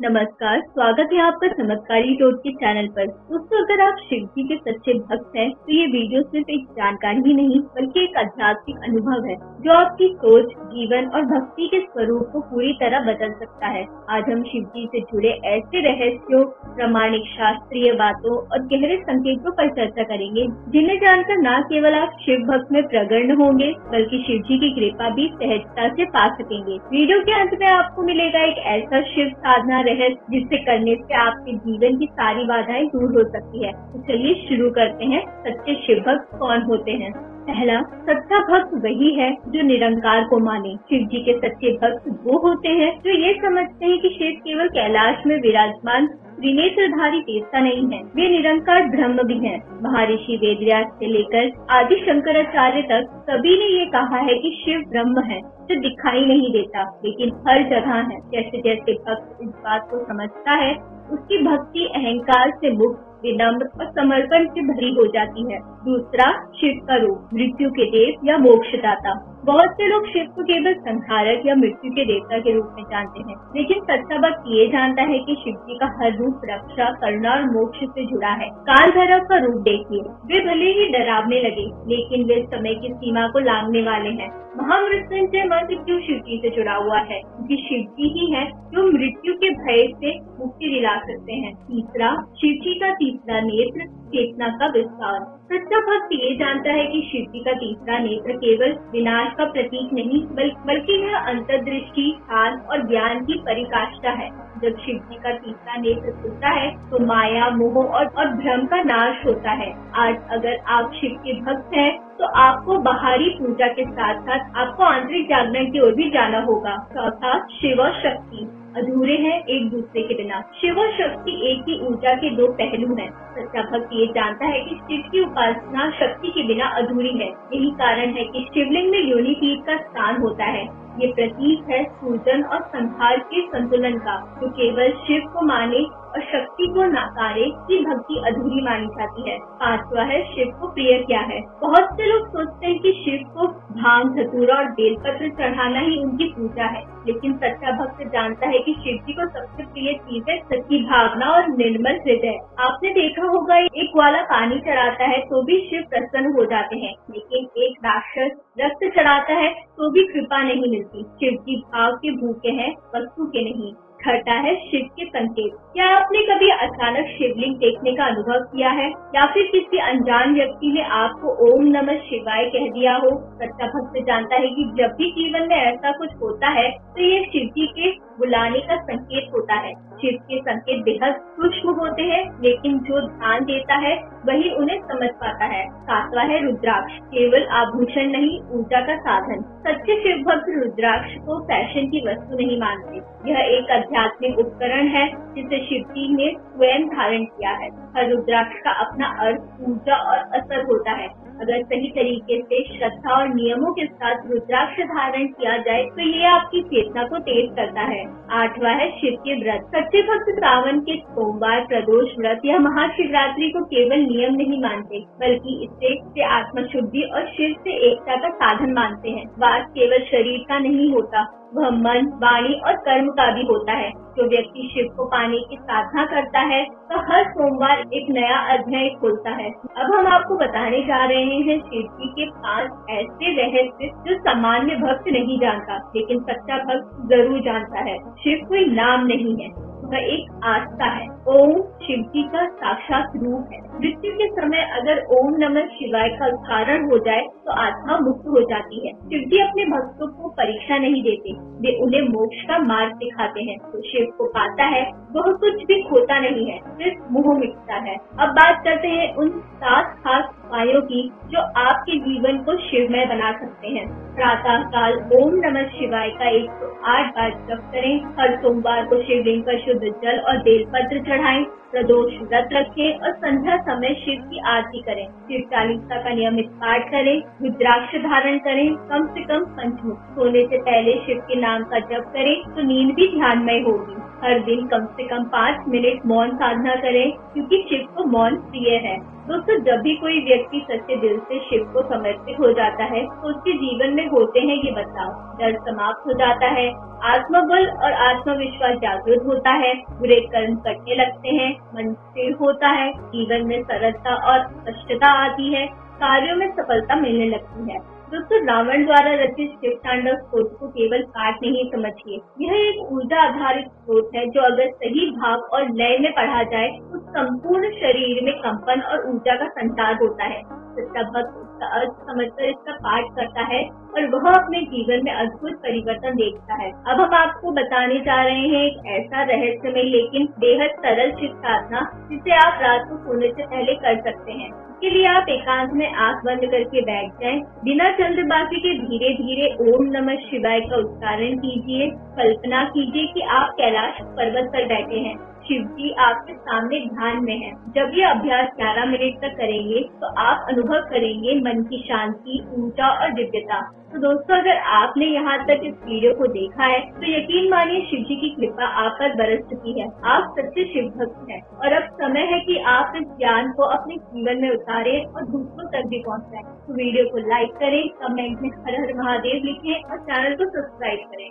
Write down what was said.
नमस्कार, स्वागत है आपका चमत्कारी टोट के चैनल पर। दोस्तों, अगर आप शिव जी के सच्चे भक्त हैं, तो ये वीडियो सिर्फ एक जानकारी ही नहीं बल्कि एक आध्यात्मिक अनुभव है जो आपकी सोच, जीवन और भक्ति के स्वरूप को पूरी तरह बदल सकता है। आज हम शिव जी से जुड़े ऐसे रहस्यों, प्रामाणिक शास्त्रीय बातों और गहरे संकेतों पर चर्चा करेंगे, जिन्हें जानकर न केवल आप शिव भक्त में प्रगण्य होंगे बल्कि शिव जी की कृपा भी सहजता से पा सकेंगे। वीडियो के अंत में आपको मिलेगा एक ऐसा शिव साधना जिससे करने से आपके जीवन की सारी बाधाएं दूर हो सकती है। तो चलिए शुरू करते हैं। सच्चे शिव भक्त कौन होते हैं? पहला, सच्चा भक्त वही है जो निरंकार को माने। शिव जी के सच्चे भक्त वो होते हैं जो ये समझते हैं कि शिव केवल कैलाश में विराजमान त्रिनेत्रधारी देवता नहीं है, वे निरंकार ब्रह्म भी हैं। महर्षि वेदव्यास से लेकर आदि शंकराचार्य तक सभी ने ये कहा है कि शिव ब्रह्म है जो दिखाई नहीं देता लेकिन हर जगह है। जैसे जैसे भक्त इस बात को समझता है, उसकी भक्ति अहंकार से मुक्त, विनम्र और समर्पण से भरी हो जाती है। दूसरा, शिव का रूप मृत्यु के देव या मोक्षदाता। बहुत से लोग शिव को केवल संहारक या मृत्यु के देवता के रूप में जानते हैं, लेकिन सच्चा भक्त ये जानता है कि शिव जी का हर रूप रक्षा, करुणा और मोक्ष से जुड़ा है। काल भैरव का रूप देखिए, वे भले ही डरावने लगे लेकिन वे समय की सीमा को लांघने वाले हैं। महामृत्युंजय मंत्र क्यों शिव जी से जुड़ा हुआ है? क्योंकि शिव जी ही है जो मृत्यु के भय से मुक्ति दिला सकते हैं। तीसरा, शिव जी का तीसरा नेत्र चेतना का विस्तार। सच्चा भक्त ये जानता है कि शिव जी का तीसरा नेत्र केवल विनाश का प्रतीक नहीं बल्कि यह अंतर्दृष्टि, ध्यान और ज्ञान की परिकाष्ठा है। जब शिव जी का तीसरा नेत्र खुलता है तो माया, मोह और भ्रम का नाश होता है। आज अगर आप शिव के भक्त हैं तो आपको बाहरी पूजा के साथ साथ आपको आंतरिक जागरण की ओर भी जाना होगा। चौथा, शिव और शक्ति अधूरे हैं एक दूसरे के बिना। शिव और शक्ति एक ही ऊर्जा के दो पहलू हैं। सच्चा भक्त ये जानता है कि शिव की उपासना शक्ति के बिना अधूरी है। यही कारण है कि शिवलिंग में योनि पीठ का स्थान होता है। ये प्रतीक है सूजन और संहार के संतुलन का। जो केवल शिव को माने और शक्ति को नकारे की भक्ति अधूरी मानी जाती है। पांचवा है, शिव को प्रिय क्या है? बहुत से लोग सोचते हैं कि शिव को भांग, धतूरा और बेलपत्र चढ़ाना ही उनकी पूजा है, लेकिन सच्चा भक्त जानता है कि शिव जी को सबसे प्रिय चीज है सच्ची भावना और निर्मल हृदय। आपने देखा होगा, एक ग्वाला पानी चढ़ाता है तो भी शिव प्रसन्न हो जाते हैं, लेकिन एक राक्षस रक्त चढ़ाता है तो भी कृपा नहीं मिलती। शिव जी भाव के भूखे हैं, वस्तु के नहीं। छठा है, शिव के संकेत। क्या आपने कभी अचानक शिवलिंग देखने का अनुभव किया है या फिर किसी अनजान व्यक्ति ने आपको ओम नमः शिवाय कह दिया हो? सच्चा भक्त जानता है कि जब भी जीवन में ऐसा कुछ होता है तो ये शिव जी के बुलाने का संकेत होता है। शिव के संकेत बेहद सूक्ष्म होते हैं, लेकिन जो ध्यान देता है वही उन्हें समझ पाता है। सातवां है, रुद्राक्ष केवल आभूषण नहीं, ऊर्जा का साधन। सच्चे शिव भक्त रुद्राक्ष को फैशन की वस्तु नहीं मानते। यह एक आध्यात्मिक उपकरण है जिसे शिव जी ने स्वयं धारण किया है। हर रुद्राक्ष का अपना अर्थ, ऊर्जा और असर होता है। अगर सही तरीके से श्रद्धा और नियमों के साथ रुद्राक्ष धारण किया जाए तो ये आपकी चेतना को तेज करता है। आठवां है, शिव के व्रत। सच्चे भक्त सावन के सोमवार, प्रदोष व्रत या महाशिवरात्रि को केवल नियम नहीं मानते बल्कि इससे आत्मशुद्धि और शिव से एकता का साधन मानते हैं। वास केवल शरीर का नहीं होता, वह मन, वाणी और कर्म का भी होता है। जो व्यक्ति शिव को पाने की साधना करता है तो हर सोमवार एक नया अध्याय खोलता है। अब हम आपको बताने जा रहे हैं शिव जी के 5 ऐसे रहस्य जो सामान्य भक्त नहीं जानता, लेकिन सच्चा भक्त जरूर जानता है। शिव कोई नाम नहीं है, वह एक आस्था है। ओम शिव जी का साक्षात रूप है। मृत्यु के समय अगर ओम नमः शिवाय का उच्चारण हो जाए तो आत्मा मुक्त हो जाती है। शिव जी अपने भक्तों को परीक्षा नहीं देते, वे उन्हें मोक्ष का मार्ग दिखाते हैं। तो शिव को पाता है वह कुछ भी खोता नहीं है, सिर्फ मोह मिटता है। अब बात करते हैं उन 7 खास उपायों की जो आपके जीवन को शिवमय बना सकते हैं। प्रातः काल ओम नमः शिवाय का 108 बार जप करें। हर सोमवार को शिवलिंग पर शुद्ध जल और बेलपत्र चढ़ाएं। प्रदोष व्रत रखें और संध्या समय शिव की आरती करें। शिव चालीसा का नियमित पाठ करें। रुद्राक्ष धारण करें, कम से कम पंचमुख। सोने से पहले शिव के नाम का जप करें तो नींद भी ध्यानमय होगी। हर दिन कम से कम 5 मिनट मौन साधना करें क्योंकि शिव को मौन प्रिय है। दोस्तों, जब भी कोई व्यक्ति सच्चे दिल से शिव को समर्पित हो जाता है तो उसके जीवन में होते हैं ये बदलाव। डर समाप्त हो जाता है, आत्मबल और आत्मविश्वास जागृत होता है, बुरे कर्म कटने लगते हैं, मन स्थिर होता है, जीवन में सरलता और स्पष्टता आती है, कार्यों में सफलता मिलने लगती है। दोस्तों, रावण द्वारा रचित शिव तांडव स्तोत्र को केवल पाठ नहीं समझिए, यह एक ऊर्जा आधारित स्रोत है जो अगर सही भाव और लय में पढ़ा जाए तो संपूर्ण शरीर में कंपन और ऊर्जा का संचार होता है। सच्चा भक्त इसका अर्थ समझकर इसका पाठ करता है और वह अपने जीवन में अद्भुत परिवर्तन देखता है। अब हम आपको बताने जा रहे हैं एक ऐसा रहस्यमय लेकिन बेहद सरल शिव साधना जिसे आप रात को सोने से पहले कर सकते हैं। इसके लिए आप एकांत में आंख बंद करके बैठ जाएं, बिना जल्दबाजी के धीरे धीरे ओम नमः शिवाय का उच्चारण कीजिए। कल्पना कीजिए कि आप कैलाश पर्वत पर बैठे हैं, शिव जी आपके सामने ध्यान में हैं। जब ये अभ्यास 11 मिनट तक करेंगे तो आप अनुभव करेंगे मन की शांति, ऊर्जा और दिव्यता। तो दोस्तों, अगर आपने यहाँ तक इस वीडियो को देखा है तो यकीन मानिए शिव जी की कृपा आप पर बरस चुकी है। आप सच्चे शिव भक्त हैं और अब समय है कि आप इस ज्ञान को अपने जीवन में उतारें और दूसरों तक भी पहुँचाएं। तो वीडियो को लाइक करें, कमेंट में हर हर महादेव लिखें और चैनल को सब्सक्राइब करें।